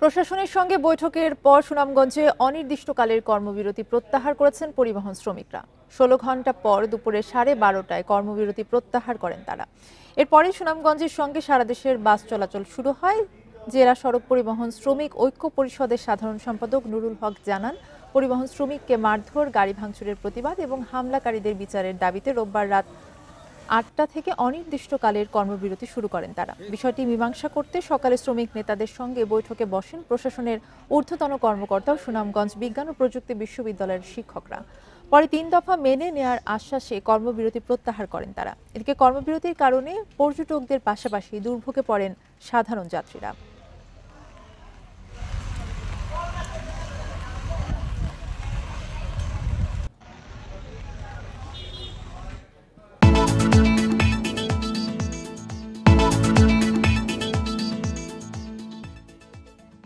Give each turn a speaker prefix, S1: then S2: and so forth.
S1: প্রশাসনের সঙ্গে বৈঠকের পর সুনামগঞ্জে অনির্দিষ্টকালের কর্মবিরতি প্রত্যাহার করেছেন পরিবহন শ্রমিকরা। ১৬ ঘন্টা পর দুপুরে 12:30টায় কর্মবিরতি প্রত্যাহার করেন তারা। এরপরে সুনামগঞ্জের সঙ্গে সারা দেশের বাস চলাচল শুরু হয়। জেলা সড়ক পরিবহন শ্রমিক ঐক্য পরিষদের সাধারণ সম্পাদক নুরুল হক জানান, পরিবহন শ্রমিককে মারধর, গাড়ি ভাঙচুরের প্রতিবাদ এবং হামলাকারীদের বিচারের দাবিতে রোববার রাত ৮টা থেকে অনির্দিষ্টকালের কর্মবিরতি শুরু করেন তারা। বিষয়টি মীমাংসা করতে সকালে শ্রমিক নেতাদের সঙ্গে বৈঠকে বসেন প্রশাসনের ঊর্ধ্বতন কর্মকর্তা ও সুনামগঞ্জ বিজ্ঞান ও প্রযুক্তি বিশ্ববিদ্যালয়ের শিক্ষকরা। পরে ৩ দফা মেনে নেয়ার আশ্বাসে কর্মবিরতি প্রত্যাহার করেন তারা। এদিকে কর্মবিরতির কারণে পর্যটকদের পাশাপাশি দুর্ভোগে পড়েন সাধারণ যাত্রীরা।